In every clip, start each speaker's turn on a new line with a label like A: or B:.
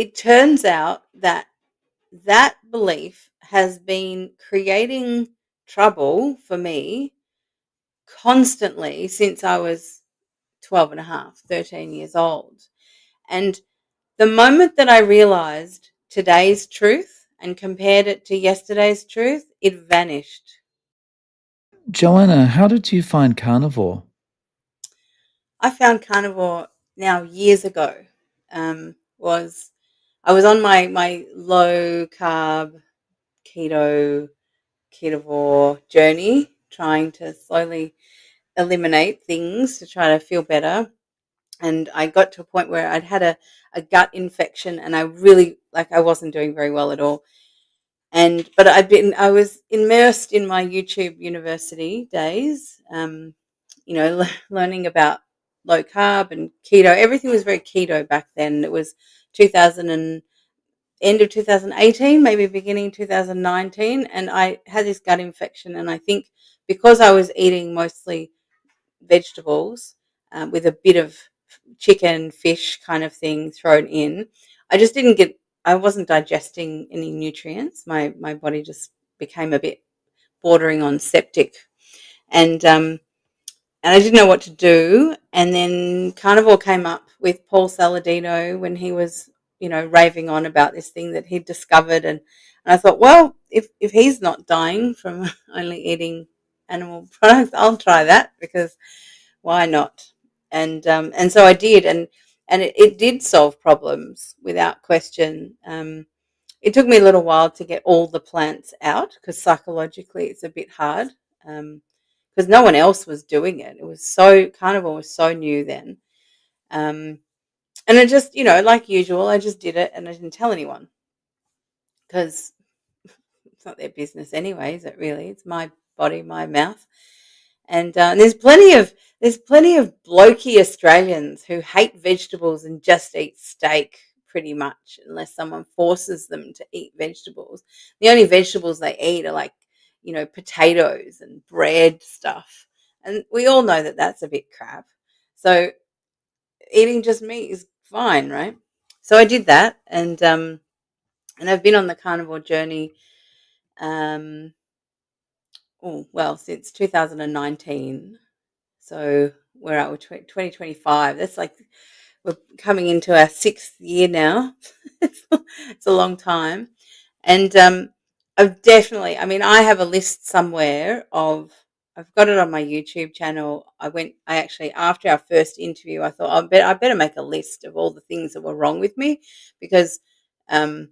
A: it turns out that that belief has been creating trouble for me constantly since I was 12 and a half, 13 years old. And the moment that I realized today's truth and compared it to yesterday's truth, it vanished.
B: Joanna, how did you find carnivore?
A: I found carnivore now years ago. Was I was on my low carb keto ketovore journey, trying to slowly eliminate things to try to feel better. And I got to a point where I'd had a gut infection, and I really I wasn't doing very well at all. And but I was immersed in my YouTube university days, learning about low carb and keto. Everything was very keto back then. It was 2000 and end of 2018, maybe beginning 2019, and I had this gut infection. And I think because I was eating mostly vegetables with a bit of chicken, fish kind of thing thrown in, I just didn't get. I wasn't digesting any nutrients. My body just became a bit bordering on septic, and I didn't know what to do. And then carnivore came up with Paul Saladino when he was, raving on about this thing that he'd discovered. And I thought, well, if he's not dying from only eating animal products, I'll try that, because why not? And so I did, and it did solve problems without question. It took me a little while to get all the plants out, because psychologically it's a bit hard, because no one else was doing it. It was carnivore was so new then. Um, and I just, like usual, I just did it and I didn't tell anyone, because it's not their business anyway, is it really? It's my body, my mouth. And there's plenty of blokey Australians who hate vegetables and just eat steak pretty much, unless someone forces them to eat vegetables. The only vegetables they eat are potatoes and bread stuff. And we all know that that's a bit crap. So eating just meat is fine, right? So I did that, and I've been on the carnivore journey, um, since 2019. So we're at 2025. That's like we're coming into our sixth year now. It's a long time. And I have a list somewhere of, I've got it on my YouTube channel. I actually, after our first interview, I thought, I better make a list of all the things that were wrong with me, because um,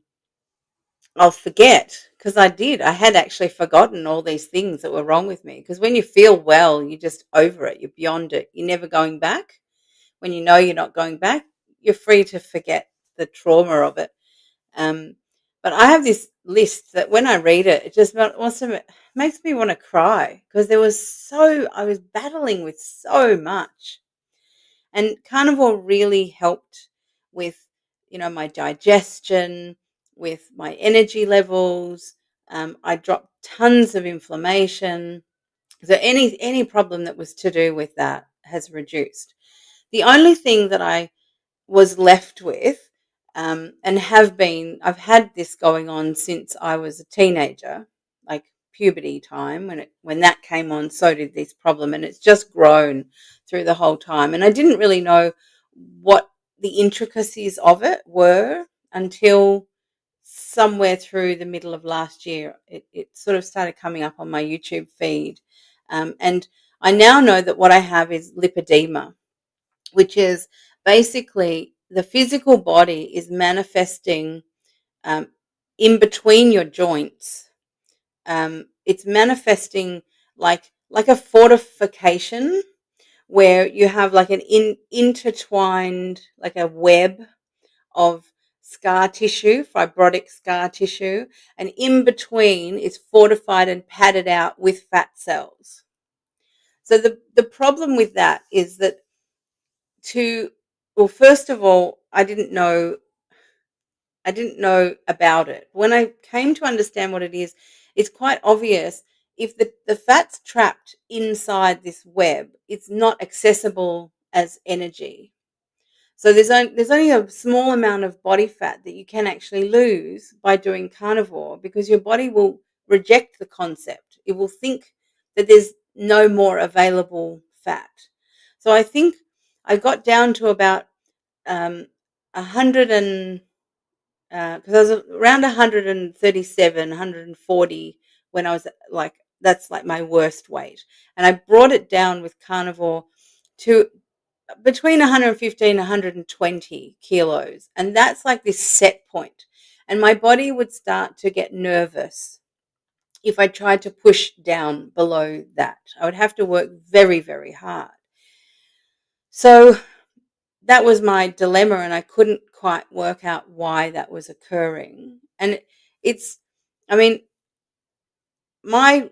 A: I'll forget, because I had actually forgotten all these things that were wrong with me. Because when you feel well, you're just over it. You're beyond it. You're never going back. When you know you're not going back, you're free to forget the trauma of it. Um, but I have this list that when I read it, it just makes me want to cry, because I was battling with so much. And carnivore really helped with, my digestion, with my energy levels. I dropped tons of inflammation. So any problem that was to do with that has reduced. The only thing that I was left with, I've had this going on since I was a teenager, like puberty time. When that came on, so did this problem, and it's just grown through the whole time. And I didn't really know what the intricacies of it were until somewhere through the middle of last year. It sort of started coming up on my YouTube feed, and I now know that what I have is lipedema, which is basically the physical body is manifesting, um, in between your joints. It's manifesting like a fortification, where you have like an intertwined, like a web of scar tissue, fibrotic scar tissue, and in between is fortified and padded out with fat cells. So the problem with that is that, first of all, I didn't know about it. When I came to understand what it is, it's quite obvious. If the fat's trapped inside this web, it's not accessible as energy. So there's only a small amount of body fat that you can actually lose by doing carnivore, because your body will reject the concept. It will think that there's no more available fat. So I think I got down to about 100 and because I was around 137, 140 when I was like, that's like my worst weight. And I brought it down with carnivore to between 115 and 120 kilos. And that's like this set point. And my body would start to get nervous if I tried to push down below that. I would have to work very, very hard. So that was my dilemma, and I couldn't quite work out why that was occurring. And it's, I mean, my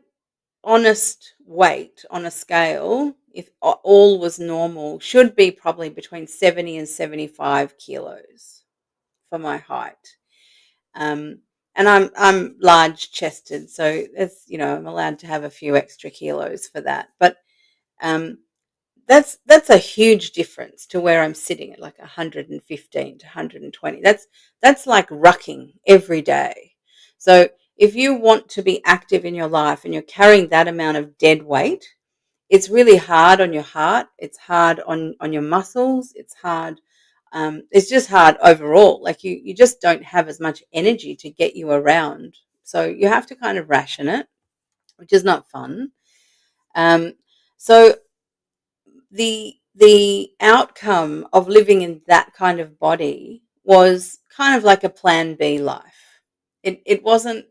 A: honest weight on a scale, if all was normal, should be probably between 70 and 75 kilos for my height. Um, and I'm large chested, so it's, I'm allowed to have a few extra kilos for that. But um, that's a huge difference to where I'm sitting at like 115 to 120. That's like rucking every day. So if you want to be active in your life and you're carrying that amount of dead weight, it's really hard on your heart. It's hard on your muscles. It's hard. It's just hard overall. Like you just don't have as much energy to get you around. So you have to kind of ration it, which is not fun. Um, so the outcome of living in that kind of body was kind of like a plan B life. It wasn't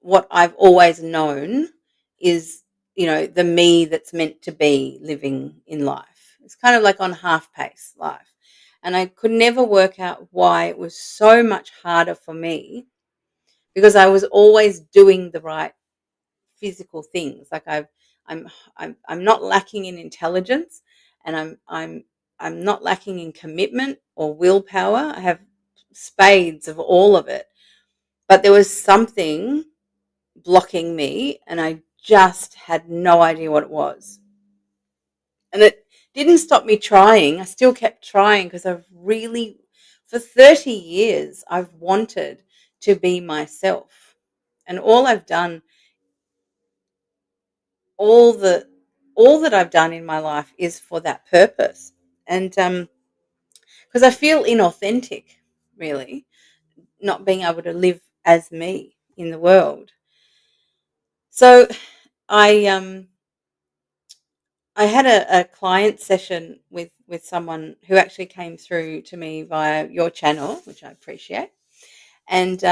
A: what I've always known is, the me that's meant to be living in life. It's kind of like on half pace life. And I could never work out why it was so much harder for me, because I was always doing the right physical things. Like I'm I'm not lacking in intelligence, and I'm not lacking in commitment or willpower. I have spades of all of it. But there was something blocking me, and I just had no idea what it was. And it didn't stop me trying. I still kept trying because for 30 years, I've wanted to be myself. And all the all that I've done in my life is for that purpose. And because I feel inauthentic, really, not being able to live as me in the world. So I I had a client session with someone who actually came through to me via your channel, which I appreciate. And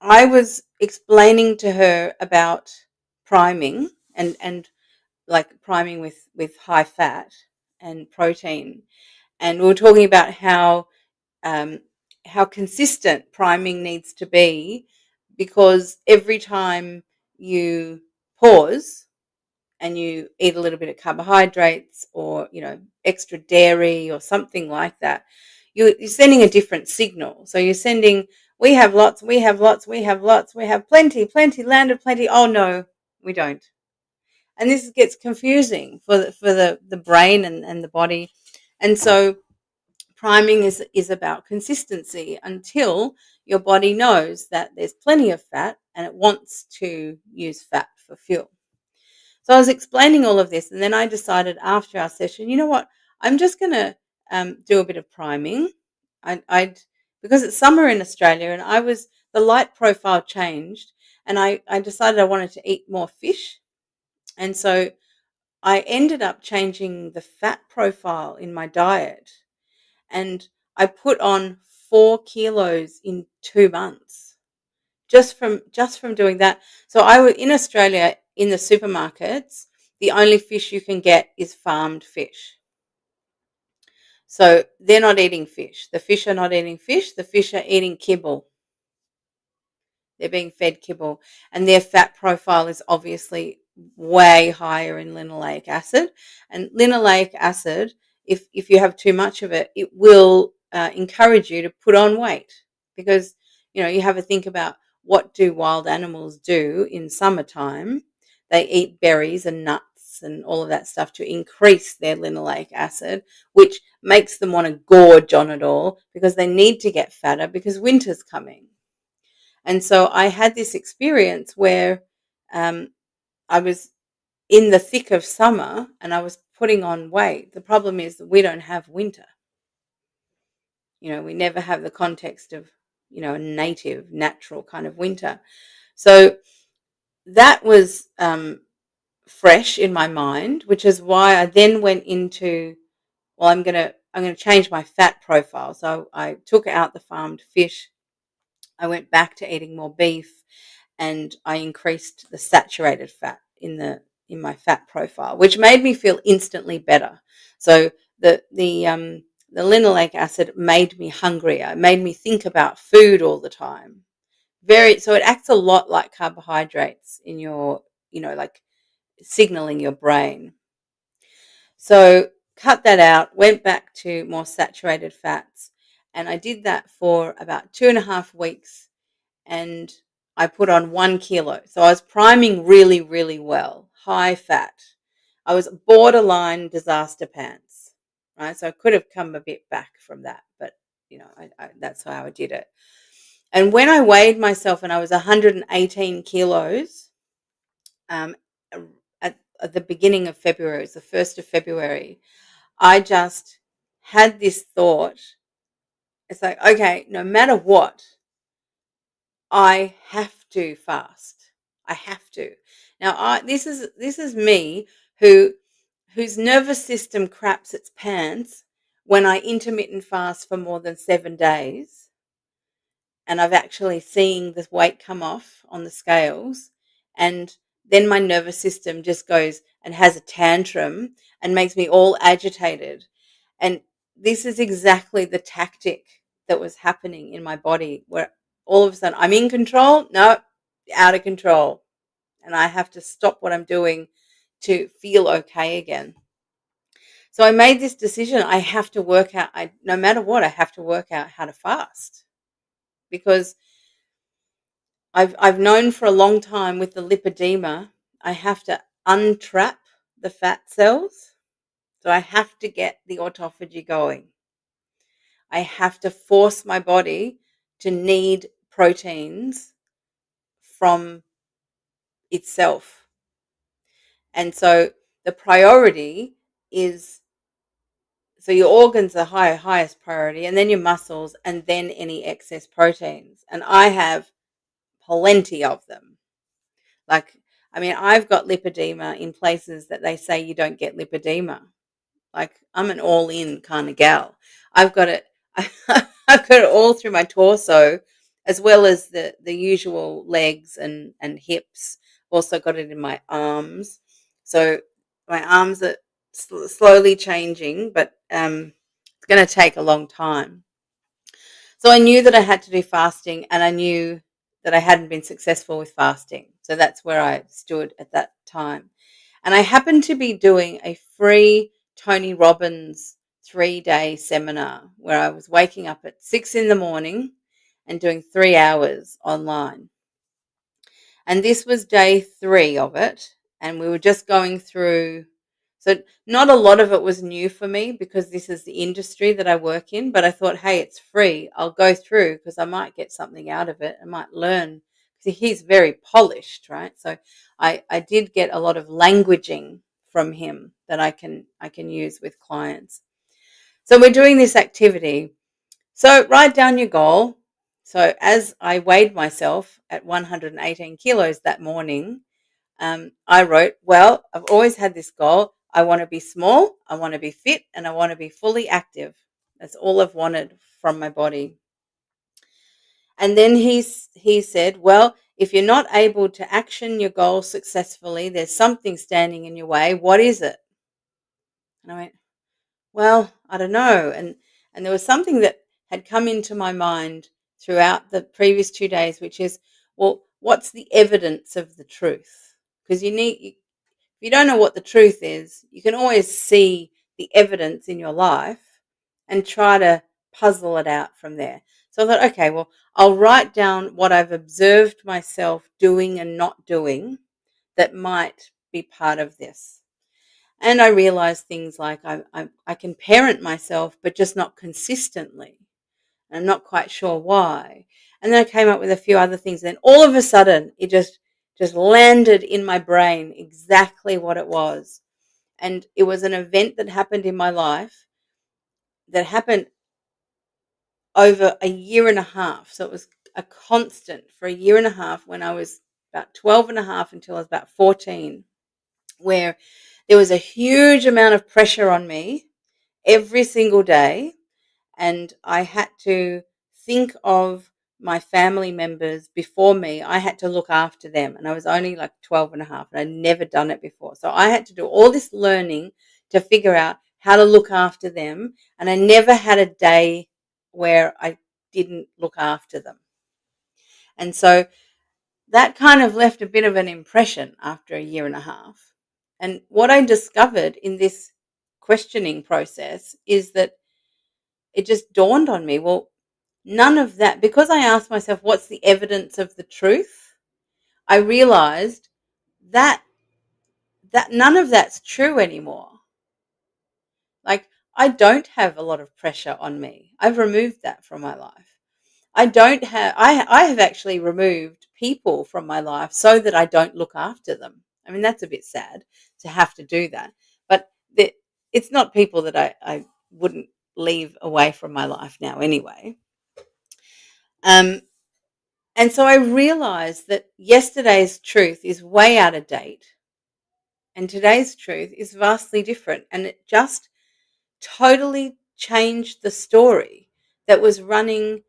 A: I was explaining to her about priming and like priming with high fat and protein, and we were talking about um, how consistent priming needs to be, because every time you pause and you eat a little bit of carbohydrates, or extra dairy or something like that, you're sending a different signal. So you're sending, we have lots, we have lots, we have lots, we have plenty, land of plenty. Oh no, we don't. And this gets confusing for the brain and the body. And so priming is about consistency until your body knows that there's plenty of fat and it wants to use fat for fuel. So I was explaining all of this, and then I decided after our session, you know what? I'm just going to do a bit of priming. I'd because it's summer in Australia, and the light profile changed, and I decided I wanted to eat more fish, and so I ended up changing the fat profile in my diet, and I put on 4 kilos in 2 months just from doing that. So I was in Australia in the supermarkets. The only fish you can get is farmed fish. So they're not eating fish. The fish are not eating fish. The fish are eating kibble. They're being fed kibble, and their fat profile is obviously way higher in linoleic acid. And linoleic acid, if you have too much of it, it will encourage you to put on weight, because you have to think about, what do wild animals do in summertime? They eat berries and nuts carbohydrates and all of that stuff to increase their linoleic acid, which makes them want to gorge on it all because they need to get fatter because winter's coming. And so I had this experience where I was in the thick of summer and I was putting on weight. The problem is that we don't have winter. We never have the context of, a native, natural kind of winter. So that was fresh in my mind, which is why I then went into, well, I'm gonna change my fat profile. So I took out the farmed fish. I went back to eating more beef, and I increased the saturated fat in my fat profile, which made me feel instantly better. So the linoleic acid made me hungrier, made me think about food all the time. So it acts a lot like carbohydrates in your, like signaling your brain. So cut that out, went back to more saturated fats, and I did that for about 2.5 weeks, and I put on 1 kilo. So I was priming really, really well, high fat. I was borderline disaster pants, right? So I could have come a bit back from that, but that's how I did it. And when I weighed myself and I was 118 kilos, um, at the beginning of February, it was the 1st of February, I just had this thought. It's like, okay, no matter what, I have to fast. I have to. Now, this is me whose nervous system craps its pants when I intermittent fast for more than 7 days, and I've actually seen the weight come off on the scales, and then my nervous system just goes and has a tantrum and makes me all agitated. And this is exactly the tactic that was happening in my body, where all of a sudden I'm in control. No, out of control. And I have to stop what I'm doing to feel okay again. So I made this decision. I have to work out, no matter what, I have to work out how to fast, because I've known for a long time with the lipedema, I have to untrap the fat cells. So I have to get the autophagy going. I have to force my body to need proteins from itself. And so the priority is, so your organs are highest priority, and then your muscles, and then any excess proteins. And I have plenty of them. I've got lipedema in places that they say you don't get lipedema. Like, I'm an all-in kind of gal. I've got it. I've got it all through my torso, as well as the usual legs and hips. Also got it in my arms. So my arms are slowly changing, but it's going to take a long time. So I knew that I had to do fasting, and I knew that I hadn't been successful with fasting. So that's where I stood at that time. And I happened to be doing a free Tony Robbins 3-day seminar where I was waking up at 6 in the morning and doing 3 hours online. And this was day 3 of it. And we were just going through. So not a lot of it was new for me because this is the industry that I work in. But I thought, hey, it's free. I'll go through because I might get something out of it. I might learn. He's very polished, right? So I did get a lot of languaging from him that I can use with clients. So we're doing this activity. So write down your goal. So as I weighed myself at 118 kilos that morning, I wrote, well, I've always had this goal. I want to be small, I want to be fit, and I want to be fully active. That's all I've wanted from my body. And then he said, well, if you're not able to action your goal successfully, there's something standing in your way. What is it? And I went, well, I don't know. And there was something that had come into my mind throughout the previous 2 days, which is, well, what's the evidence of the truth? Because if you don't know what the truth is, you can always see the evidence in your life and try to puzzle it out from there. So I thought, okay, well, I'll write down what I've observed myself doing and not doing that might be part of this. And I realized things like I can parent myself, but just not consistently. And I'm not quite sure why. And then I came up with a few other things. Then all of a sudden, it just landed in my brain exactly what it was. And it was an event that happened in my life that happened over a year and a half. So it was a constant for a year and a half when I was about 12 and a half until I was about 14, where there was a huge amount of pressure on me every single day. And I had to think of my family members before me. I had to look after them. And I was only like 12 and a half, and I'd never done it before. So I had to do all this learning to figure out how to look after them. And I never had a day where I didn't look after them. And so that kind of left a bit of an impression after a year and a half. And what I discovered in this questioning process is that it just dawned on me, well, none of that, because I asked myself, what's the evidence of the truth? I realized that none of that's true anymore. Like, I don't have a lot of pressure on me. I've removed that from my life. I have actually removed people from my life so that I don't look after them. I mean, that's a bit sad to have to do that. But it's not people that I wouldn't leave away from my life now anyway. Um, And so I realized that yesterday's truth is way out of date and today's truth is vastly different. And it just totally changed the story that was running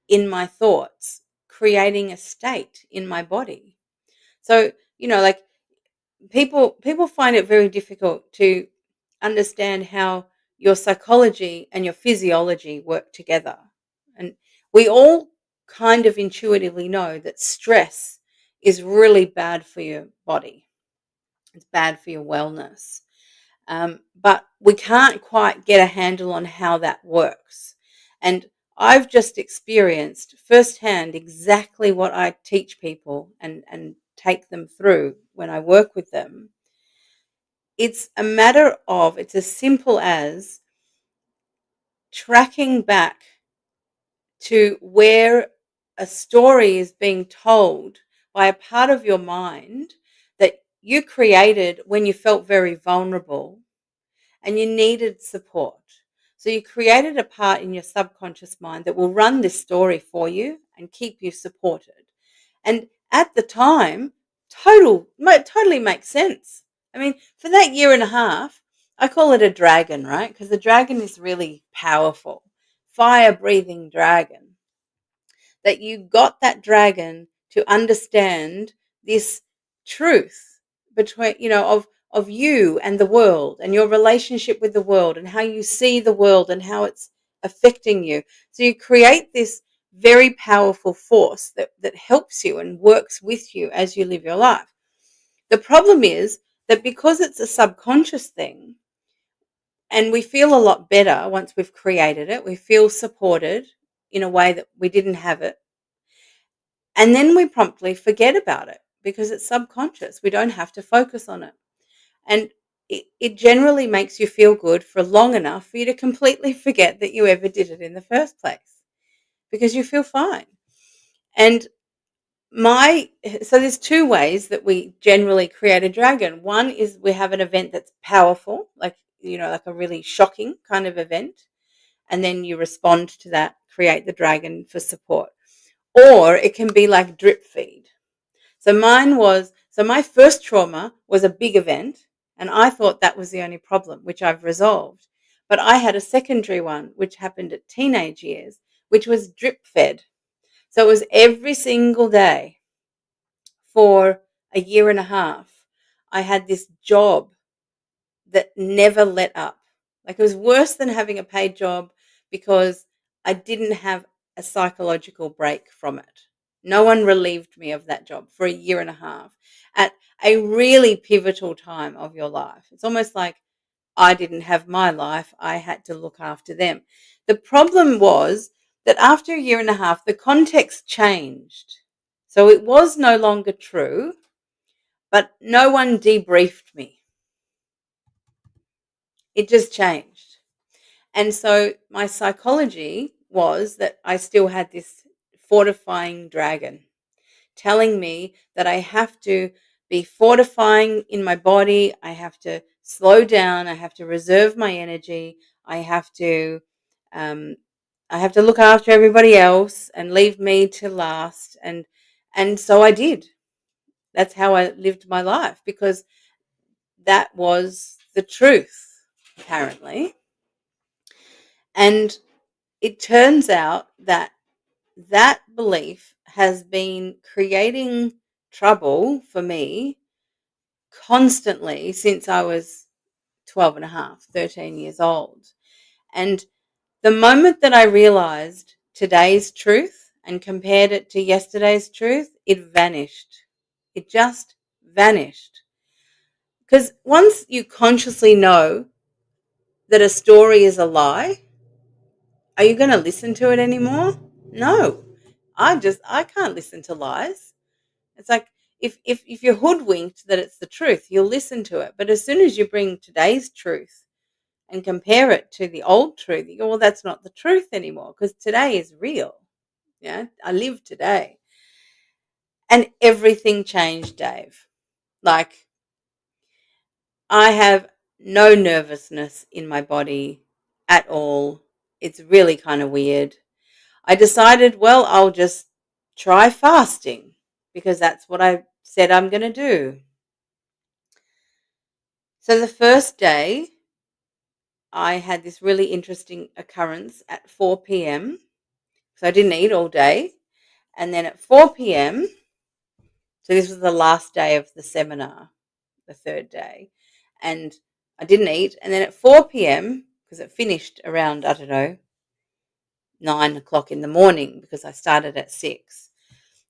A: in my thoughts, creating a state in my body. So, like people find it very difficult to understand how your psychology and your physiology work together. And we all kind of intuitively know that stress is really bad for your body. It's bad for your wellness. But we can't quite get a handle on how that works. And I've just experienced firsthand exactly what I teach people and take them through when I work with them. It's as simple as tracking back to where a story is being told by a part of your mind that you created when you felt very vulnerable and you needed support. So you created a part in your subconscious mind that will run this story for you and keep you supported. And at the time, totally makes sense. I mean, for that year and a half, I call it a dragon, right? Because the dragon is really powerful, fire breathing dragon. That you got that dragon to understand this truth between, of you and the world and your relationship with the world and how you see the world and how it's affecting you. So you create this very powerful force that helps you and works with you as you live your life. The problem is that because it's a subconscious thing and we feel a lot better once we've created it, we feel supported in a way that we didn't have it. And then we promptly forget about it because it's subconscious. We don't have to focus on it. And it generally makes you feel good for long enough for you to completely forget that you ever did it in the first place because you feel fine. And so there's two ways that we generally create a dragon. One is we have an event that's powerful, like a really shocking kind of event. And then you respond to that, create the dragon for support. Or it can be like drip feed. So my first trauma was a big event, and I thought that was the only problem, which I've resolved. But I had a secondary one, which happened at teenage years, which was drip fed. So it was every single day for a year and a half. I had this job that never let up. Like, it was worse than having a paid job because I didn't have a psychological break from it. No one relieved me of that job for a year and a half at a really pivotal time of your life. It's almost like I didn't have my life. I had to look after them. The problem was that after a year and a half, the context changed. So it was no longer true, but no one debriefed me. It just changed. And so my psychology was that I still had this fortifying dragon telling me that I have to be fortifying in my body. I have to slow down. I have to reserve my energy. I have to, um, I have to look after everybody else and leave me to last. And so I did. That's how I lived my life because that was the truth, apparently. And it turns out that that belief has been creating trouble for me constantly since I was 12 and a half, 13 years old. And the moment that I realized today's truth and compared it to yesterday's truth, it vanished. It just vanished. Because once you consciously know that a story is a lie, are you going to listen to it anymore? No. I can't listen to lies. It's like if you're hoodwinked that it's the truth, you'll listen to it. But as soon as you bring today's truth and compare it to the old truth, you go, well, that's not the truth anymore because today is real. Yeah, I live today. And everything changed, Dave. Like I have no nervousness in my body at all. It's really kind of weird. I decided, well, I'll just try fasting because that's what I said I'm going to do. So the first day, I had this really interesting occurrence at 4 p.m. So I didn't eat all day. And then at 4 p.m., so this was the last day of the seminar, the third day, and I didn't eat. And then at 4 p.m., because it finished around, I don't know, 9 o'clock in the morning because I started at 6.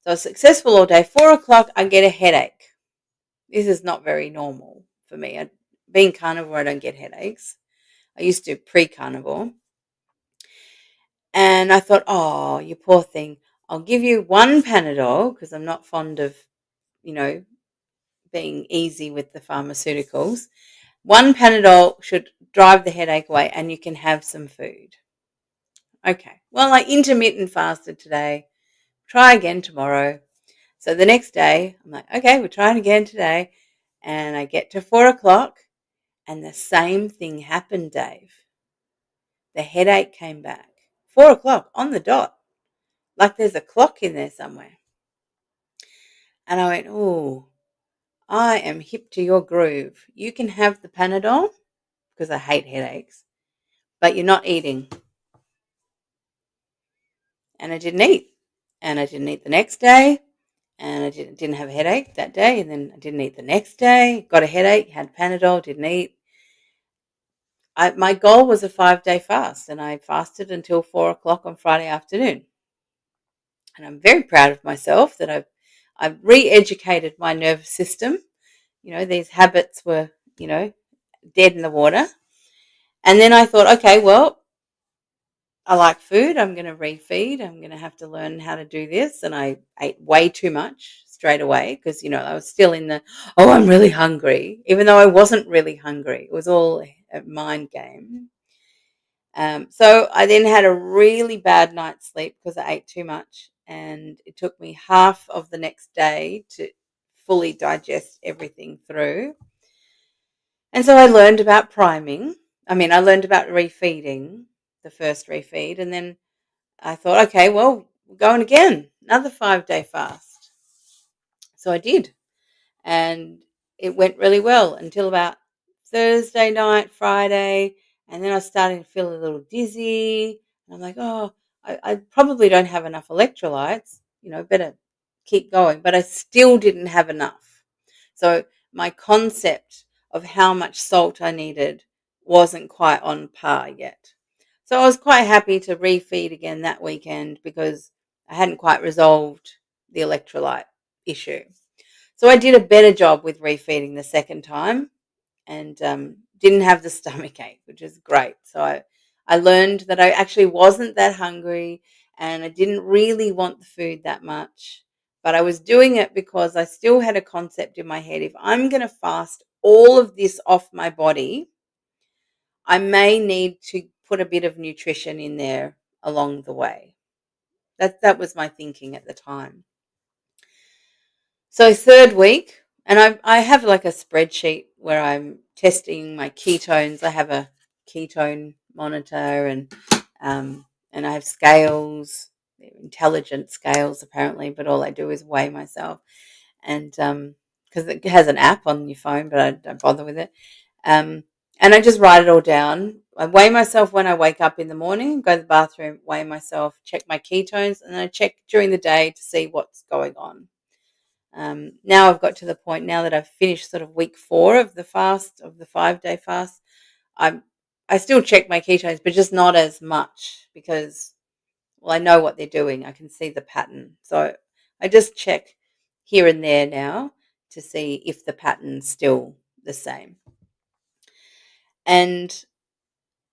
A: So I was successful all day. 4 o'clock, I get a headache. This is not very normal for me. Being carnivore, I don't get headaches. I used to pre-carnivore. And I thought, oh, you poor thing. I'll give you one Panadol because I'm not fond of, you know, being easy with the pharmaceuticals. One Panadol should drive the headache away and you can have some food. Okay. Well, I intermittent fasted today. Try again tomorrow. So the next day, I'm like, okay, we're trying again today. And I get to 4 o'clock and the same thing happened, Dave. The headache came back. 4 o'clock on the dot. Like there's a clock in there somewhere. And I went, oh, I am hip to your groove. You can have the Panadol because I hate headaches, but you're not eating. And I didn't eat. And I didn't eat the next day. And I didn't have a headache that day. And then I didn't eat the next day. Got a headache, had Panadol, didn't eat. My goal was a 5-day fast, and I fasted until 4 o'clock on Friday afternoon. And I'm very proud of myself that I've re-educated my nervous system. You know, these habits were, dead in the water. And then I thought, okay, well, I like food. I'm going to refeed. I'm going to have to learn how to do this. And I ate way too much straight away because, I was still in the, oh, I'm really hungry, even though I wasn't really hungry. It was all a mind game. So I then had a really bad night's sleep because I ate too much. And it took me half of the next day to fully digest everything through. And so I learned about priming. I learned about refeeding, the first refeed. And then I thought, okay, well, we're going again, another 5-day fast. So I did. And it went really well until about Thursday night, Friday. And then I started to feel a little dizzy. And I'm like, oh, I probably don't have enough electrolytes. Better keep going. But I still didn't have enough. So my concept of how much salt I needed wasn't quite on par yet. So I was quite happy to refeed again that weekend because I hadn't quite resolved the electrolyte issue. So I did a better job with refeeding the second time and didn't have the stomach ache, which is great. So I learned that I actually wasn't that hungry and I didn't really want the food that much. But I was doing it because I still had a concept in my head. If I'm going to fast all of this off my body, I may need to put a bit of nutrition in there along the way. That was my thinking at the time. So third week, and I have like a spreadsheet where I'm testing my ketones. I have a ketone monitor, and I have scales, intelligent scales apparently, but all I do is weigh myself, and because it has an app on your phone, but I don't bother with it. Um, and I just write it all down. I weigh myself when I wake up in the morning, go to the bathroom, weigh myself, check my ketones, and then I check during the day to see what's going on. Now I've got to the point now that I've finished sort of week 4 of the fast, of the 5-day fast. I'm I still check my ketones, but just not as much because, well, I know what they're doing. I can see the pattern. So I just check here and there now to see if the pattern's still the same. And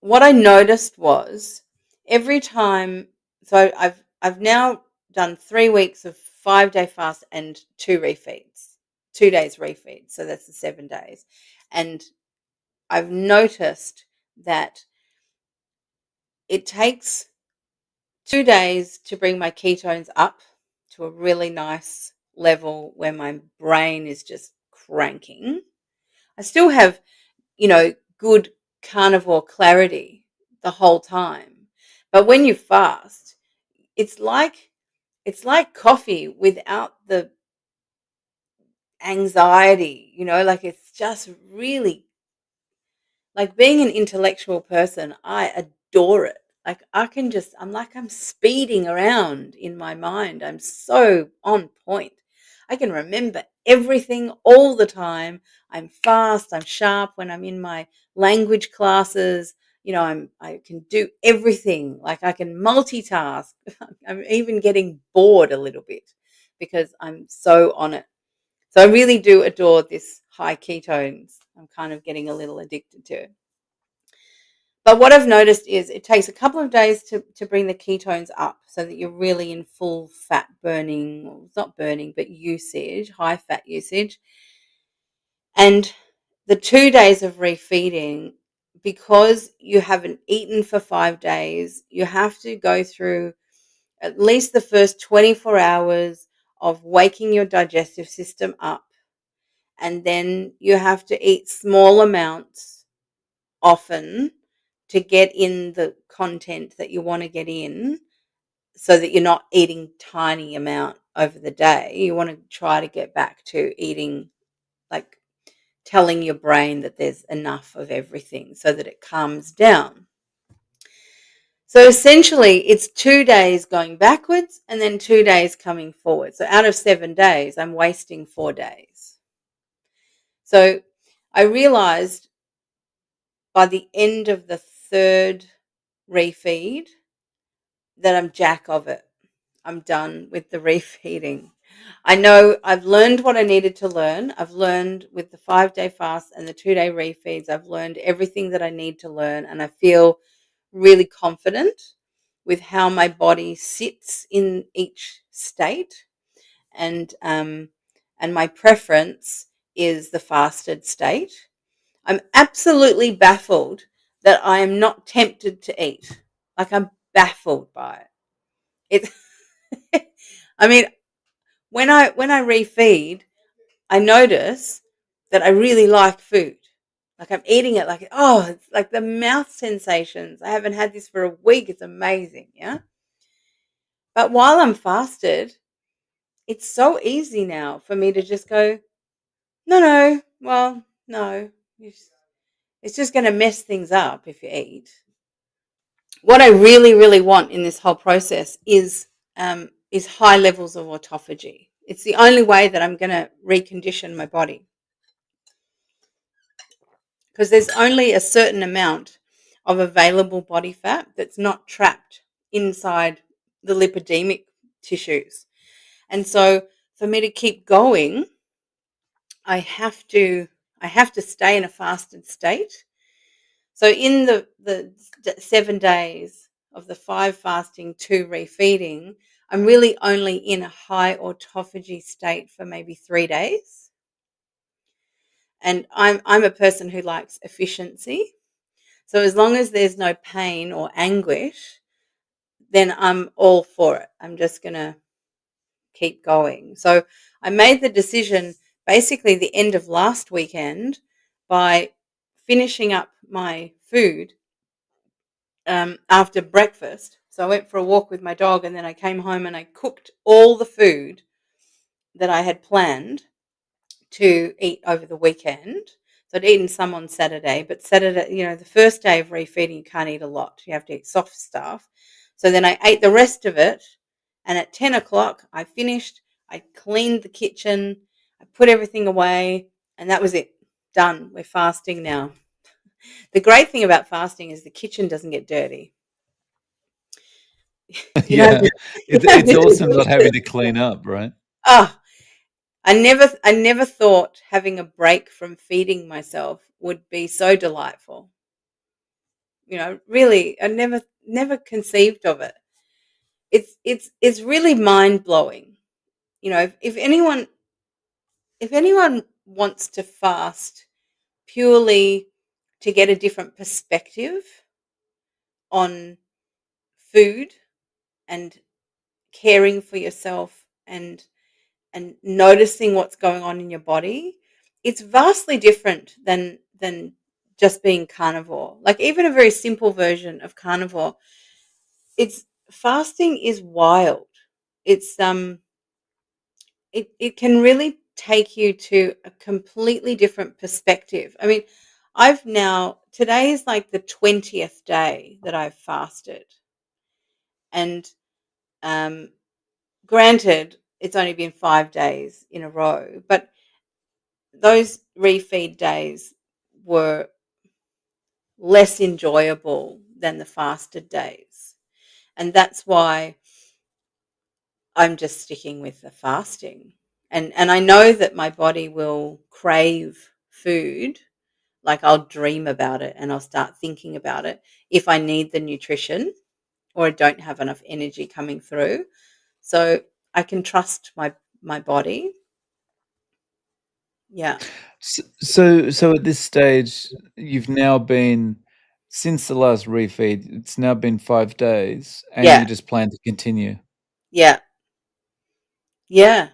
A: what I noticed was every time, so I've now done 3 weeks of 5-day fast and 2 refeeds, 2 days refeed. So that's the 7 days. And I've noticed that it takes 2 days to bring my ketones up to a really nice level where my brain is just cranking. I still have, good carnivore clarity the whole time. But when you fast, it's like coffee without the anxiety, like it's just really like being an intellectual person. I adore it. Like I'm speeding around in my mind. I'm so on point. I can remember everything all the time. I'm fast, I'm sharp when I'm in my language classes. I can do everything. Like I can multitask. I'm even getting bored a little bit because I'm so on it. So I really do adore this high ketones. I'm kind of getting a little addicted to it. But what I've noticed is it takes a couple of days to bring the ketones up so that you're really in full fat burning, or it's not burning, but usage, high fat usage. And the 2 days of refeeding, because you haven't eaten for 5 days, you have to go through at least the first 24 hours of waking your digestive system up. And then you have to eat small amounts often to get in the content that you want to get in so that you're not eating tiny amount over the day. You want to try to get back to eating, like telling your brain that there's enough of everything so that it calms down. So essentially it's 2 days going backwards and then 2 days coming forward. So out of 7 days, I'm wasting 4 days. So I realized by the end of the 3rd refeed that I'm jack of it. I'm done with the refeeding. I know I've learned what I needed to learn. I've learned with the 5-day fast and the 2-day refeeds, I've learned everything that I need to learn, and I feel really confident with how my body sits in each state, and my preference is the fasted state. I'm absolutely baffled that I am not tempted to eat. Like I'm baffled by it. It's I mean, when I refeed, I notice that I really like food. Like I'm eating it like, oh, it's like the mouth sensations. I haven't had this for a week. It's amazing, yeah? But while I'm fasted, it's so easy now for me to just go, no, no, well, no. It's just going to mess things up if you eat. What I really, really want in this whole process is high levels of autophagy. It's the only way that I'm going to recondition my body, because there's only a certain amount of available body fat that's not trapped inside the lipidemic tissues. And so for me to keep going, I have to stay in a fasted state. So in the 7 days of the 5 fasting, 2 refeeding, I'm really only in a high autophagy state for maybe 3 days. And I'm a person who likes efficiency. So as long as there's no pain or anguish, then I'm all for it. I'm just going to keep going. So I made the decision basically the end of last weekend by finishing up my food after breakfast. So I went for a walk with my dog, and then I came home and I cooked all the food that I had planned to eat over the weekend. So I'd eaten some on Saturday, but Saturday, the first day of refeeding, you can't eat a lot. You have to eat soft stuff. So then I ate the rest of it. And at 10 o'clock, I finished. I cleaned the kitchen. I put everything away. And that was it. Done. We're fasting now. The great thing about fasting is the kitchen doesn't get dirty. You don't have
B: Yeah.
A: to, you don't have
B: It's
A: to do
B: awesome not having
A: dishes.
B: to clean up, right?
A: Oh, I never thought having a break from feeding myself would be so delightful. Really, I never conceived of it. It's really mind blowing. If anyone wants to fast purely to get a different perspective on food and caring for yourself and noticing what's going on in your body, it's vastly different than just being carnivore. Like even a very simple version of carnivore, it's fasting is wild. It can really take you to a completely different perspective. I mean, today is like the 20th day that I've fasted. And um granted, it's only been 5 days in a row, but those refeed days were less enjoyable than the fasted days. And that's why I'm just sticking with the fasting. And I know that my body will crave food. Like I'll dream about it and I'll start thinking about it if I need the nutrition or I don't have enough energy coming through. So I can trust my body. Yeah.
B: So at this stage, you've now been since the last refeed, it's now been 5 days, and
A: Yeah.
B: you just plan to continue
A: Yeah. Yeah.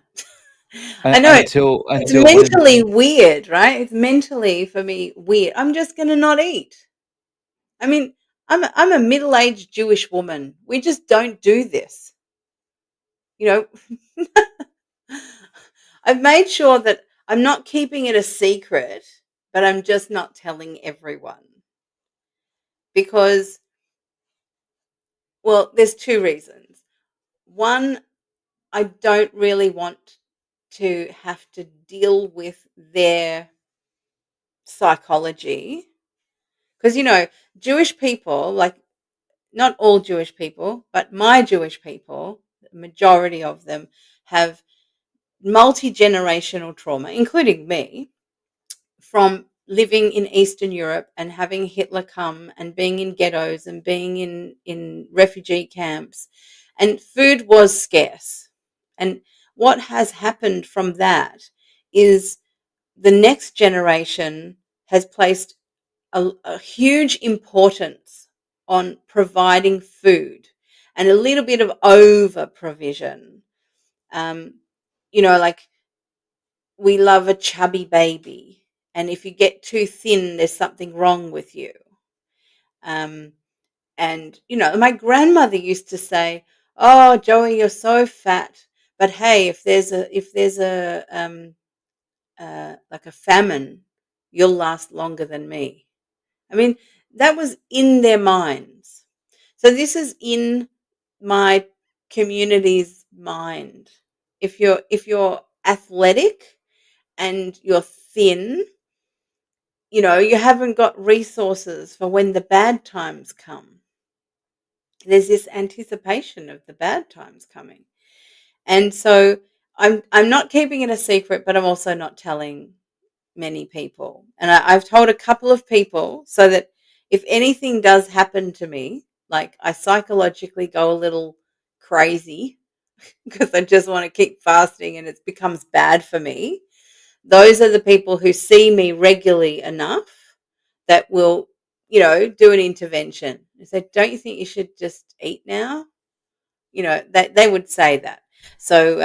A: I know it's
B: until when?
A: mentally weird, right? It's mentally for me weird. I'm just going to not eat. I mean, I'm a middle-aged Jewish woman. We just don't do this. You know, I've made sure that I'm not keeping it a secret, but I'm just not telling everyone because, well, there's two reasons. One, I don't really want to have to deal with their psychology because, Jewish people, like not all Jewish people, but my Jewish people, the majority of them have multi-generational trauma, including me, from living in Eastern Europe and having Hitler come and being in ghettos and being in refugee camps. And food was scarce. And what has happened from that is the next generation has placed a huge importance on providing food and a little bit of over provision. Um, like we love a chubby baby. And if you get too thin, there's something wrong with you. Um, and, my grandmother used to say, "Oh, Joey, you're so fat. But hey, if there's a like a famine, you'll last longer than me." I mean, that was in their minds. So this is in my community's mind. If you're athletic and you're thin, you haven't got resources for when the bad times come. There's this anticipation of the bad times coming. And so I'm not keeping it a secret, but I'm also not telling many people. And I've told a couple of people so that if anything does happen to me, like I psychologically go a little crazy because I just want to keep fasting and it becomes bad for me, those are the people who see me regularly enough that will, do an intervention and say, don't you think you should just eat now? That they would say that. So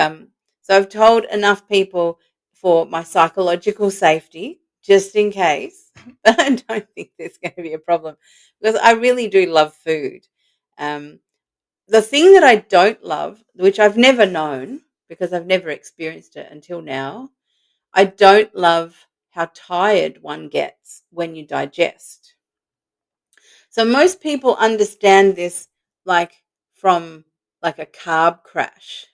A: I've told enough people for my psychological safety, just in case, but I don't think there's going to be a problem because I really do love food. Um, the thing that I don't love, which I've never known because I've never experienced it until now, I don't love how tired one gets when you digest. So most people understand this like from like a carb crash.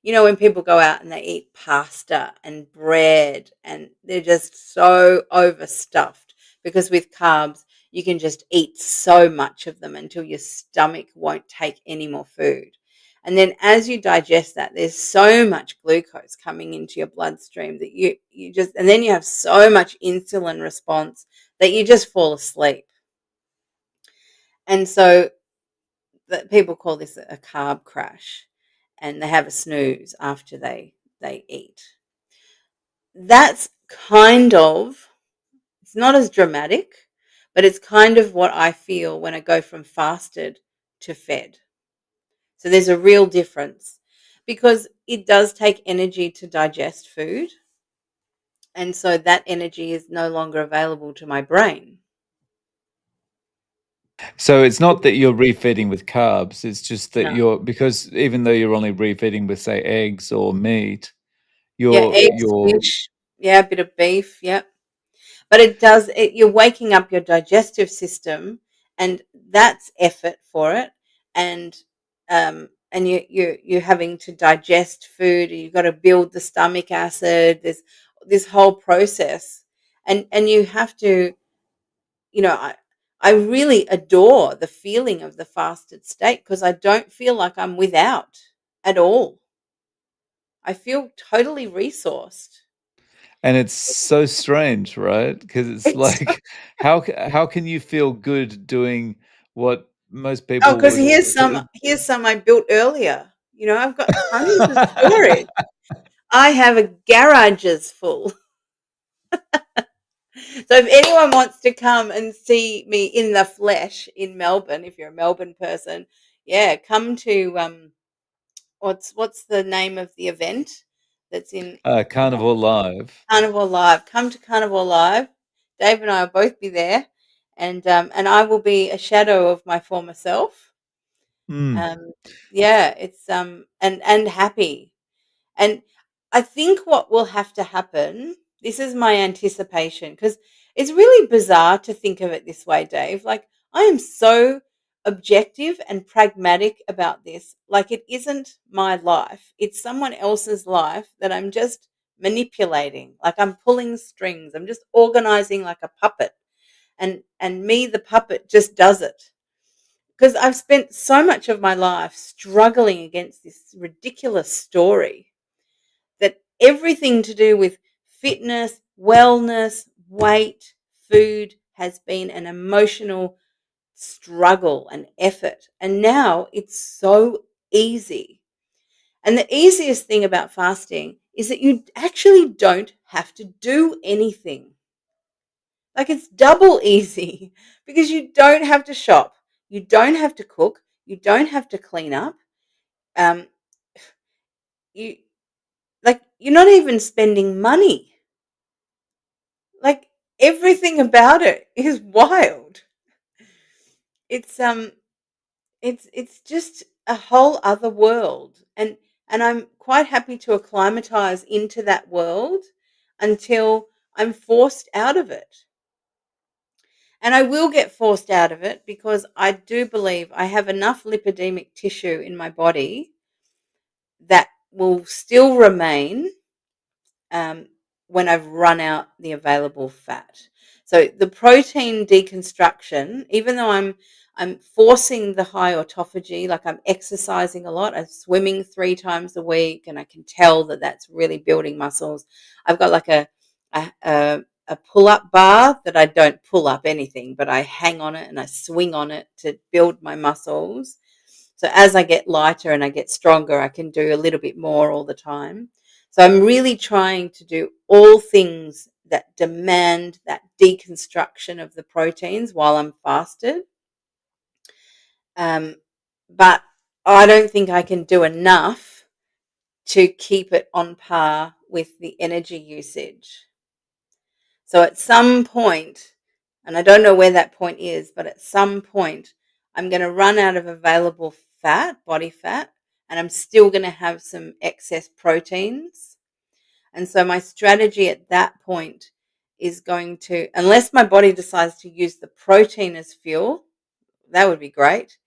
A: When people go out and they eat pasta and bread and they're just so overstuffed because with carbs, you can just eat so much of them until your stomach won't take any more food. And then as you digest that, there's so much glucose coming into your bloodstream that you just, and then you have so much insulin response that you just fall asleep. And so that people call this a carb crash, and they have a snooze after they eat. That's kind of, it's not as dramatic, but it's kind of what I feel when I go from fasted to fed. So there's a real difference because it does take energy to digest food, and so that energy is no longer available to my brain.
B: So it's not that you're refeeding with carbs, it's just that
A: No.
B: you're because even though you're only refeeding with, say, eggs or meat,
A: Yeah,
B: you're
A: eggs,
B: you're
A: fish, yeah, a bit of beef, yeah. But you're waking up your digestive system, and that's effort for it. And you're having to digest food. You've got to build the stomach acid. There's this whole process, and you have to. I really adore the feeling of the fasted state because I don't feel like I'm without at all. I feel totally resourced.
B: and it's so strange, right? Because it's
A: It's
B: like, how can you feel good doing what most
A: Oh,
B: people
A: because
B: would
A: here's some I built earlier. I've got tons of storage. I have a garages full. So if anyone wants to come and see me in the flesh in Melbourne, if you're a Melbourne person, yeah, come to what's the name of the event that's in
B: Carnivore Live.
A: Carnival Live. Come to Carnival Live. Dave and I will both be there, and I will be a shadow of my former self.
B: Mm.
A: Um, yeah, it's and happy. And I think what will have to happen, this is my anticipation, because it's really bizarre to think of it this way, Dave. Like, I am so objective and pragmatic about this. Like, it isn't my life, it's someone else's life that I'm just manipulating. Like, I'm pulling strings, I'm just organizing like a puppet. And me, the puppet, just does it because I've spent so much of my life struggling against this ridiculous story that everything to do with fitness, wellness, weight, food has been an emotional struggle and effort. And now it's so easy. And the easiest thing about fasting is that you actually don't have to do anything. Like, it's double easy because you don't have to shop, you don't have to cook, you don't have to clean up. Um, you you're not even spending money. Like, everything about it is wild. It's it's just a whole other world, and I'm quite happy to acclimatize into that world until I'm forced out of it. And I will get forced out of it because I do believe I have enough lipidemic tissue in my body that will still remain um, when I've run out the available fat. So the protein deconstruction, even though I'm forcing the high autophagy, like I'm exercising a lot, I'm swimming 3 times a week, and I can tell that that's really building muscles. I've got like a pull up bar that I don't pull up anything, but I hang on it and I swing on it to build my muscles. So as I get lighter and I get stronger, I can do a little bit more all the time. So I'm really trying to do all things that demand that deconstruction of the proteins while I'm fasted. Um, but I don't think I can do enough to keep it on par with the energy usage. So at some point, and I don't know where that point is, but at some point, I'm going to run out of available fat, body fat, and I'm still going to have some excess proteins. And so my strategy at that point is going to, unless my body decides to use the protein as fuel, that would be great.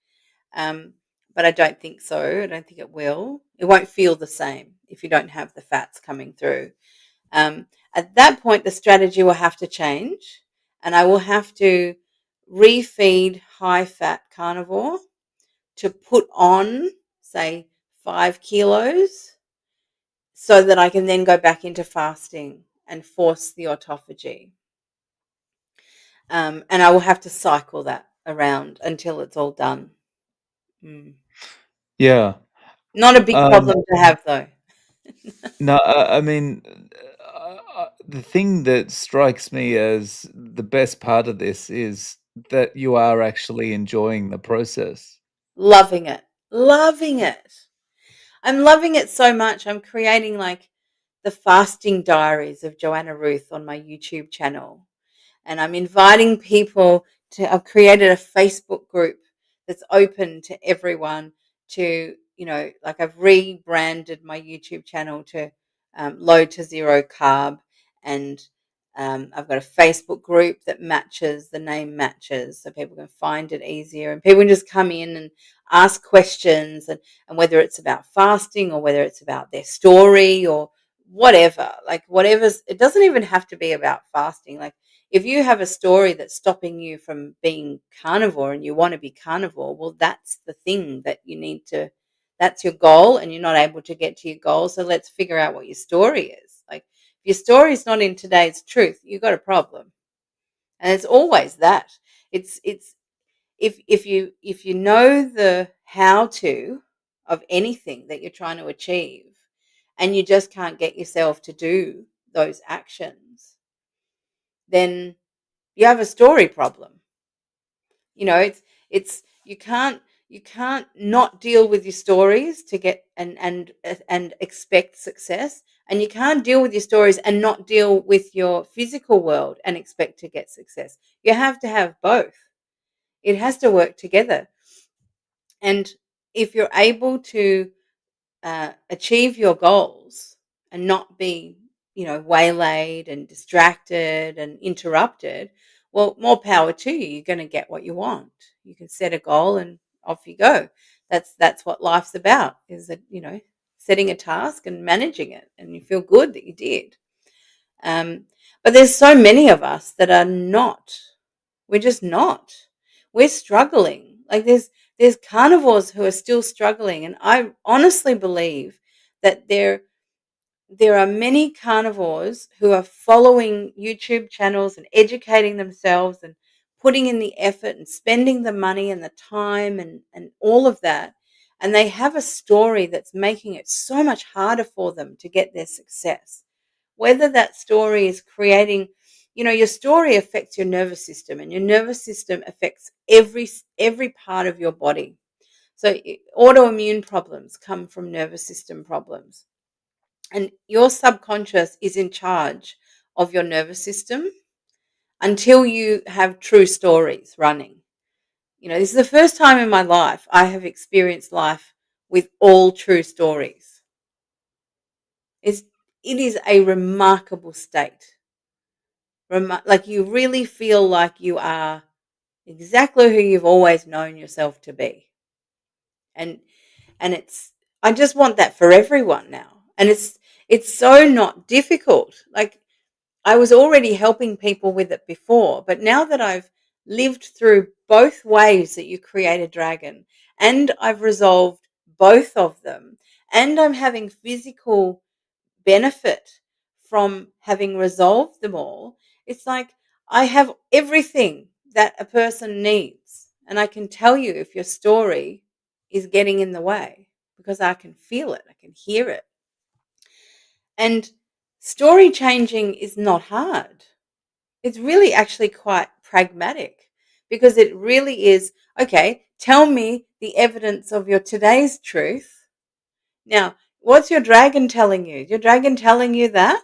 A: Um, but I don't think so. I don't think it will. It won't feel the same if you don't have the fats coming through. Um, at that point, the strategy will have to change, and I will have to refeed high fat carnivore to put on, say, 5 kilos so that I can then go back into fasting and force the autophagy. And I will have to cycle that around until it's all done. Mm.
B: Yeah.
A: Not a big
B: Um,
A: problem to have, though.
B: no, I mean, the thing that strikes me as the best part of this is that you are actually enjoying the process.
A: Loving it. Loving it. I'm loving it so much. I'm creating like the fasting diaries of Joanna Ruth on my YouTube channel. And I'm inviting people to, I've created a Facebook group that's open to everyone to, like I've rebranded my YouTube channel to Low to Zero Carb. And I've got a Facebook group that matches, the name matches, so people can find it easier. And people can just come in and ask questions, and whether it's about fasting or whether it's about their story or whatever, like whatever's, it doesn't even have to be about fasting. Like if you have a story that's stopping you from being carnivore and you want to be carnivore, well, that's the thing that you need to, that's your goal and you're not able to get to your goal. So let's figure out what your story is. Like if your story is not in today's truth, you've got a problem. And it's always that. It's if you know the how to of anything that you're trying to achieve and you just can't get yourself to do those actions, then you have a story problem. It's you can't not deal with your stories to get and expect success, and you can't deal with your stories and not deal with your physical world and expect to get success. You have to have both. It has to work together. And if you're able to achieve your goals and not be, waylaid and distracted and interrupted, well, more power to you. You're going to get what you want. You can set a goal and off you go. That's what life's about, is that, setting a task and managing it, and you feel good that you did. Um, but there's so many of us that are not. We're just not. We're struggling. Like there's carnivores who are still struggling, and I honestly believe that there are many carnivores who are following YouTube channels and educating themselves and putting in the effort and spending the money and the time and all of that. And they have a story that's making it so much harder for them to get their success. Whether that story is creating, your story affects your nervous system, and your nervous system affects every part of your body. So autoimmune problems come from nervous system problems. And your subconscious is in charge of your nervous system until you have true stories running. This is the first time in my life I have experienced life with all true stories. It's, it is a remarkable state. Like you really feel like you are exactly who you've always known yourself to be. And it's, I just want that for everyone now. And it's so not difficult. Like I was already helping people with it before, but now that I've lived through both ways that you create a dragon, and I've resolved both of them, and I'm having physical benefit from having resolved them all, it's like I have everything that a person needs. And I can tell you if your story is getting in the way because I can feel it, I can hear it. And story changing is not hard. It's really actually quite pragmatic, because it really is, okay, tell me the evidence of your today's truth. Now, what's your dragon telling you? Your dragon telling you that?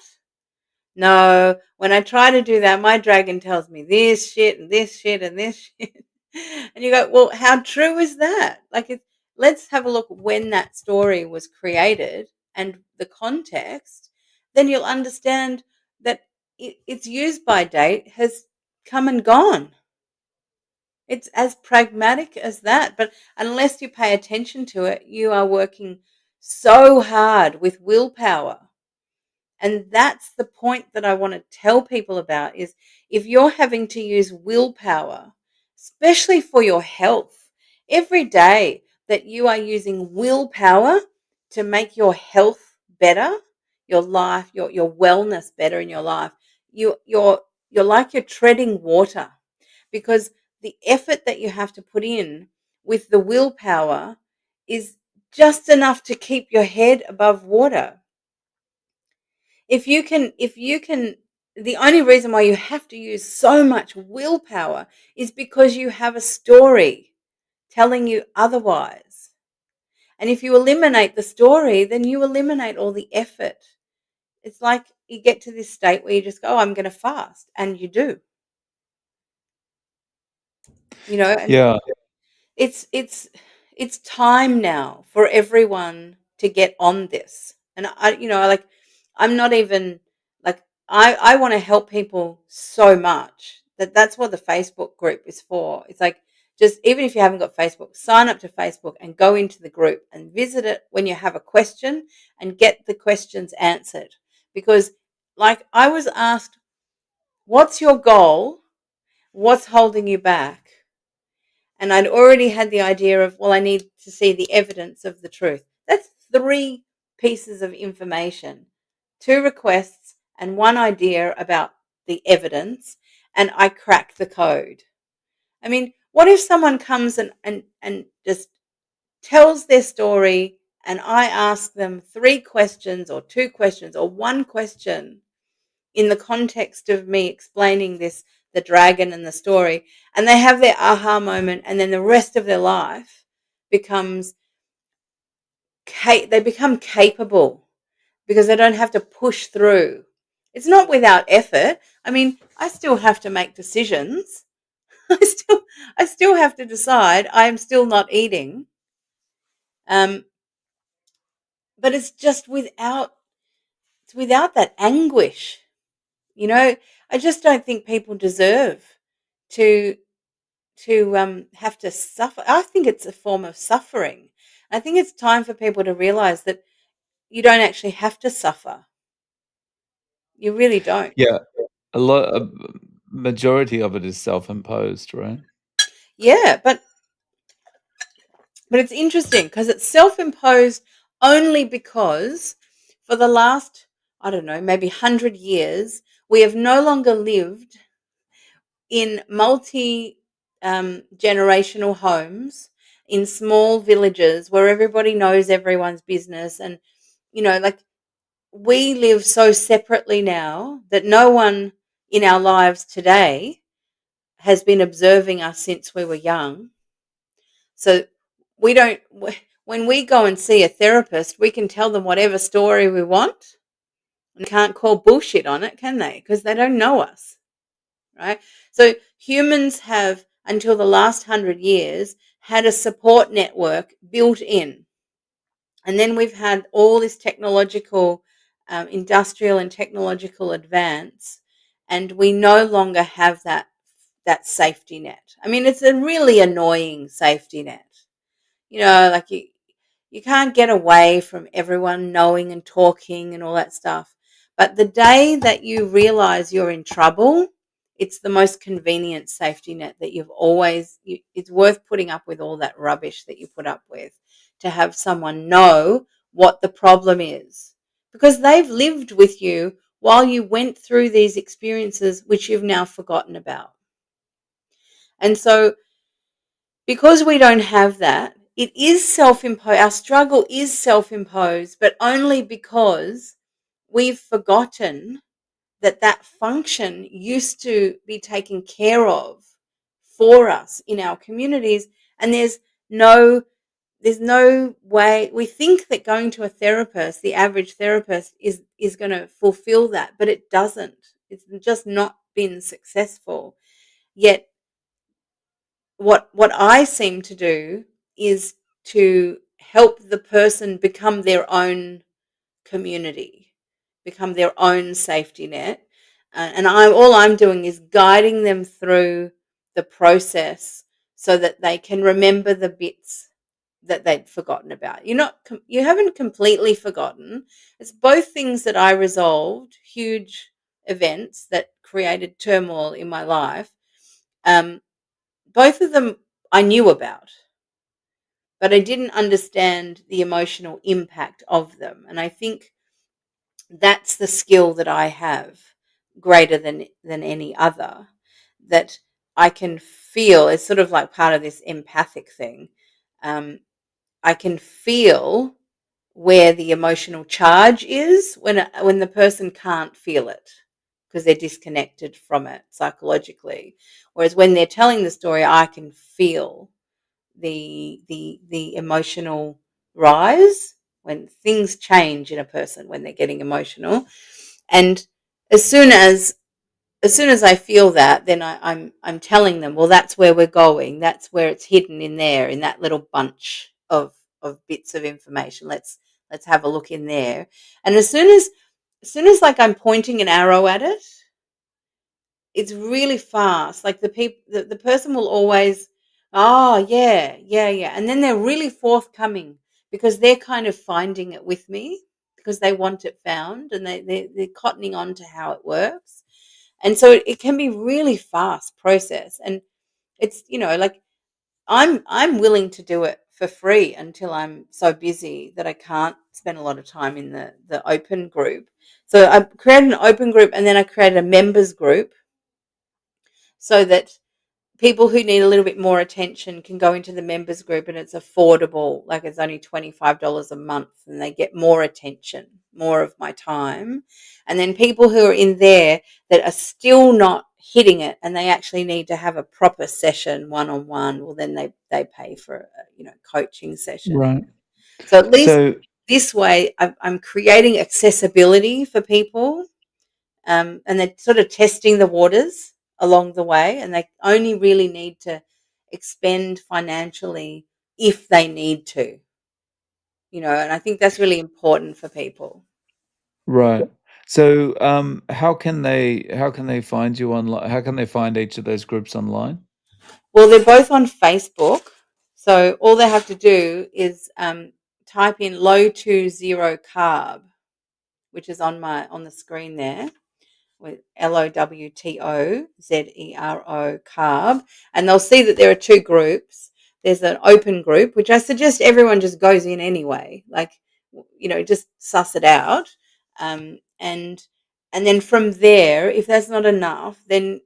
A: No, when I try to do that, my dragon tells me this shit and this shit and this shit. And you go, well, how true is that? Like, let's have a look when that story was created and the context. Then you'll understand that its use by date has come and gone. It's as pragmatic as that. But unless you pay attention to it, you are working so hard with willpower. And that's the point that I want to tell people about, is if you're having to use willpower, especially for your health, every day that you are using willpower to make your health better, your life, your wellness better in your life, you're like you're treading water, because the effort that you have to put in with the willpower is just enough to keep your head above water. If you can, the only reason why you have to use so much willpower is because you have a story telling you otherwise. And if you eliminate the story, then you eliminate all the effort. It's like you get to this state where you just go, oh, I'm going to fast. And you do, and
B: Yeah.
A: it's it's time now for everyone to get on this. And like, I'm not even like, I want to help people so much that that's what the Facebook group is for. It's like, just even if you haven't got Facebook, sign up to Facebook and go into the group and visit it when you have a question and get the questions answered. Because, like, I was asked, what's your goal? What's holding you back? And I'd already had the idea of, well, I need to see the evidence of the truth. That's 3 pieces of information, 2 requests and 1 idea about the evidence, and I cracked the code. I mean, what if someone comes and just tells their story, and I ask them 3 questions or 2 questions or 1 question in the context of me explaining this, the dragon and the story, and they have their aha moment, and then the rest of their life becomes, they become capable, because they don't have to push through. It's not without effort. I mean, I still have to make decisions. I still I still have to decide I am still not eating. Um, but it's without that anguish. You know, I just don't think people deserve to have to suffer. I think it's a form of suffering. I think it's time for people to realize that you don't actually have to suffer. You really don't.
B: Yeah. A majority of it is self-imposed, right?
A: Yeah, but it's interesting because it's self-imposed only because for the last, I don't know, maybe 100 years, we have no longer lived in multi generational homes in small villages where everybody knows everyone's business. And like, we live so separately now that no one in our lives today has been observing us since we were young. So we don't, when we go and see a therapist, we can tell them whatever story we want and can't call bullshit on it, can they? Because they don't know us, right? So humans have, until the last 100 years, had a support network built in. And then we've had all this technological, industrial and technological advance, and we no longer have that safety net. I mean, it's a really annoying safety net. Like, you can't get away from everyone knowing and talking and all that stuff. But the day that you realize you're in trouble, it's the most convenient safety net that it's worth putting up with all that rubbish that you put up with, to have someone know what the problem is, because they've lived with you while you went through these experiences, which you've now forgotten about. And so, because we don't have that, it is self-imposed. Our struggle is self-imposed, but only because we've forgotten that that function used to be taken care of for us in our communities, and there's no way. We think that going to a therapist, the average therapist, is going to fulfill that, but it doesn't. It's just not been successful. Yet what I seem to do is to help the person become their own community, become their own safety net. And all I'm doing is guiding them through the process so that they can remember the bits that they'd forgotten about. You haven't completely forgotten. It's both things that I resolved, huge events that created turmoil in my life. Um, Both of them I knew about, but I didn't understand the emotional impact of them. And I think that's the skill that I have greater than any other, that I can feel. It's sort of like part of this empathic thing. Um, I can feel where the emotional charge is when the person can't feel it because they're disconnected from it psychologically. Whereas when they're telling the story, I can feel the emotional rise when things change in a person when they're getting emotional. And as soon as I feel that, then I'm telling them, well, that's where we're going. That's where it's hidden in there, in that little bunch of bits of information. Let's have a look in there. And as soon as like I'm pointing an arrow at it, it's really fast. Like the person will always, oh yeah, yeah, yeah. And then they're really forthcoming because they're kind of finding it with me because they want it found, and they're cottoning on to how it works. And so it can be really fast process. And it's, like I'm willing to do it for free until I'm so busy that I can't spend a lot of time in the open group. So I created an open group, and then I created a members group so that people who need a little bit more attention can go into the members group, and it's affordable. Like, it's only $25 a month, and they get more attention, more of my time. And then people who are in there that are still not hitting it and they actually need to have a proper session one-on-one, well, then they pay for a coaching session.
B: Right.
A: So at least
B: So
A: this way I'm creating accessibility for people, and they're sort of testing the waters along the way, and they only really need to expend financially if they need to, and I think that's really important for people.
B: right. So, how can they find you online? How can they find each of those groups online?
A: Well, they're both on Facebook, so all they have to do is type in low to zero carb, which is on the screen there, with LOWTOZERO carb, and they'll see that there are two groups. There's an open group, which I suggest everyone just goes in anyway, like, just suss it out, and then from there, if that's not enough, then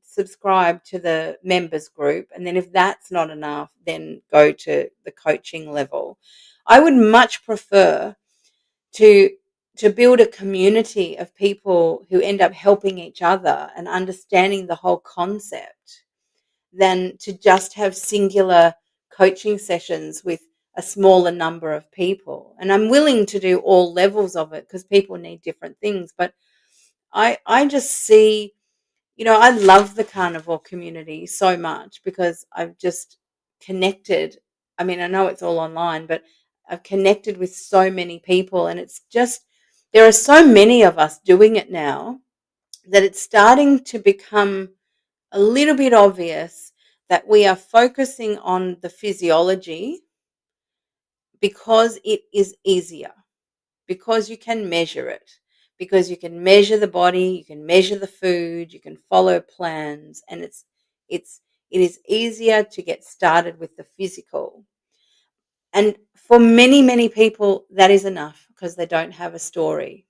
A: subscribe to the members group, and then if that's not enough, then go to the coaching level. I would much prefer to build a community of people who end up helping each other and understanding the whole concept than to just have singular coaching sessions with a smaller number of people. And I'm willing to do all levels of it because people need different things. But I just see, I love the carnivore community so much because I've just connected. I mean, I know it's all online, but I've connected with so many people, and it's just, there are so many of us doing it now that it's starting to become a little bit obvious that we are focusing on the physiology because it is easier, because you can measure it, because you can measure the body, you can measure the food, you can follow plans, and it's it is easier to get started with the physical. And for many, many people, that is enough because they don't have a story.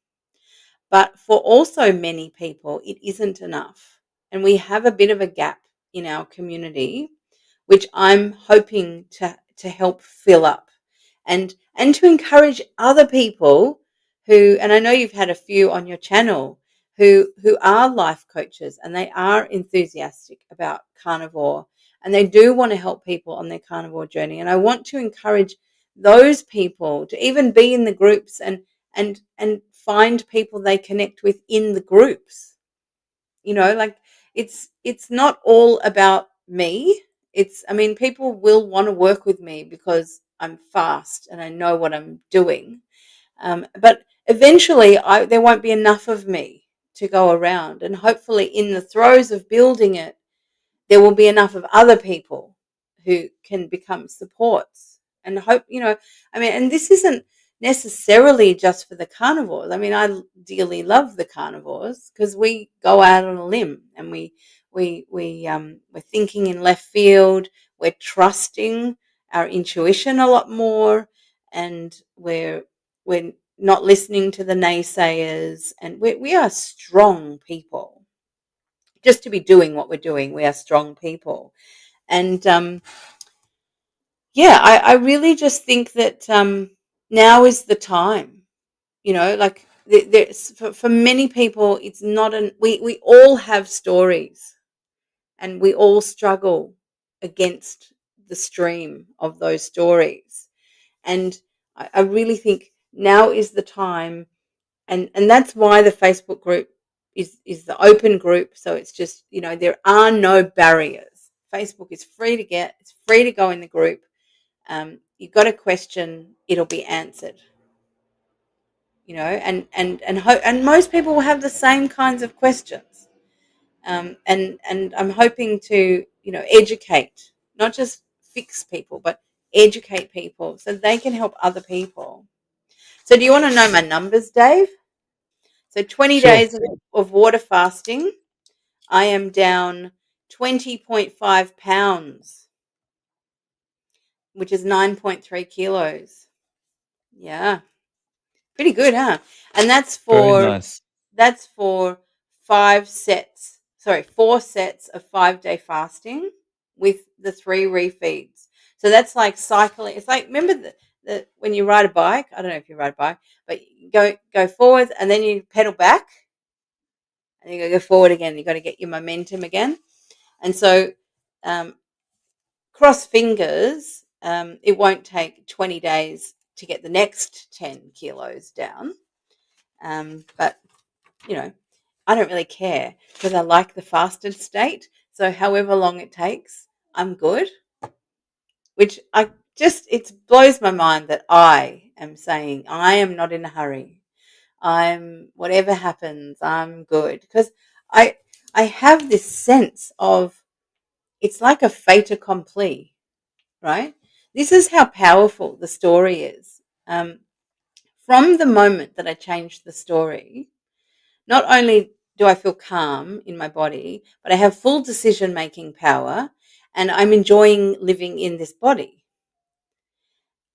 A: But for also many people, it isn't enough. And we have a bit of a gap in our community, which I'm hoping to help fill up, and to encourage other people and I know you've had a few on your channel, who are life coaches, and they are enthusiastic about carnivore, and they do want to help people on their carnivore journey. And I want to encourage those people to even be in the groups, and find people they connect with in the groups. Like, it's not all about me. I mean, people will want to work with me because I'm fast and I know what I'm doing. But eventually, there won't be enough of me to go around, and hopefully, in the throes of building it, there will be enough of other people who can become supports, and hope, I mean, and this isn't necessarily just for the carnivores. I mean, I dearly love the carnivores because we go out on a limb, and we're thinking in left field. We're trusting our intuition a lot more, and we're not listening to the naysayers, and we are strong people. Just to be doing what we're doing, we are strong people. And yeah, I really just think that now is the time. Like, there's, for many people, it's not we all have stories, and we all struggle against the stream of those stories. And I really think now is the time, and that's why the Facebook group is the open group. So it's just, there are no barriers. Facebook is free to get. It's free to go in the group. You've got a question, it'll be answered. And most people will have the same kinds of questions. And I'm hoping to, educate, not just fix people, but educate people so they can help other people. So do you want to know my numbers, Dave? So 20
B: Sure.
A: days of water fasting, I am down 20.5 pounds, which is 9.3 kilos. Yeah, pretty good, huh? And
B: Very nice.
A: that's for 5 sets. Sorry, 4 sets of 5-day fasting with the 3 refeeds. So that's like cycling. It's like, remember the when you ride a bike. I don't know if you ride a bike, but you go forwards and then you pedal back, and you go forward again. You got to get your momentum again. And so, um, cross fingers, it won't take 20 days to get the next 10 kilos down. But, you know, I don't really care because I like the fasted state. So however long it takes, I'm good, which it blows my mind that I am saying I am not in a hurry. Whatever happens, I'm good, because I, I have this sense of, it's like a fait accompli, right? This is how powerful the story is. From the moment that I changed the story, not only do I feel calm in my body, but I have full decision making power, and I'm enjoying living in this body.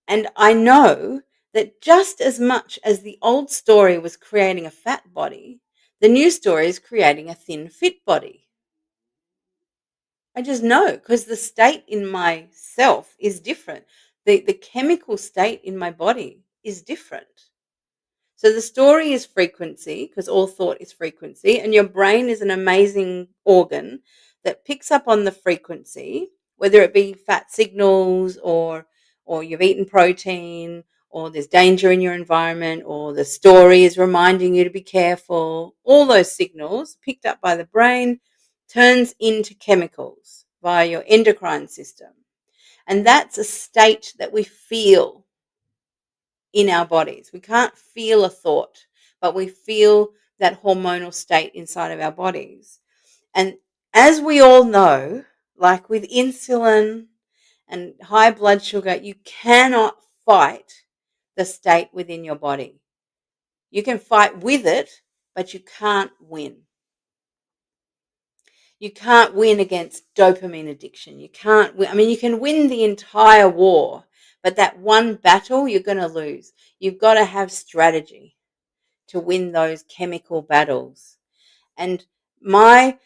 A: And I know that just as much as the old story was creating a fat body, the new story is creating a thin, fit body. I just know, because the state in myself is different. The chemical state in my body is different. So the story is frequency, because all thought is frequency, and your brain is an amazing organ that picks up on the frequency, whether it be fat signals, or you've eaten protein, or there's danger in your environment, or the story is reminding you to be careful. All those signals picked up by the brain turns into chemicals via your endocrine system. And that's a state that we feel in our bodies. We can't feel a thought, but we feel that hormonal state inside of our bodies. And as we all know, like with insulin and high blood sugar, you cannot fight the state within your body. You can fight with it, but you can't win. You can't win against dopamine addiction. You can't win. I mean, you can win the entire war, but that one battle you're going to lose. You've got to have strategy to win those chemical battles. And my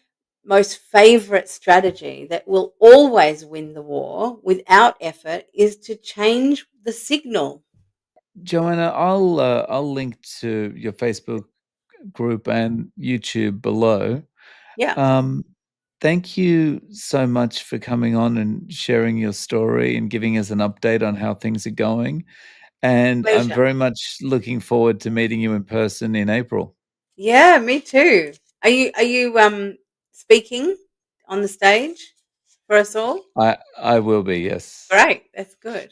A: most favorite strategy that will always win the war without effort is to change the signal.
B: Joanna, I'll link to your Facebook group and YouTube below.
A: Yeah,
B: Um, Thank you so much for coming on and sharing your story and giving us an update on how things are going. And I'm
A: pleasure.
B: very much looking forward to meeting you in person in April.
A: Yeah, me too. Are you speaking on the stage for us all?
B: I will be, yes.
A: Great, that's good.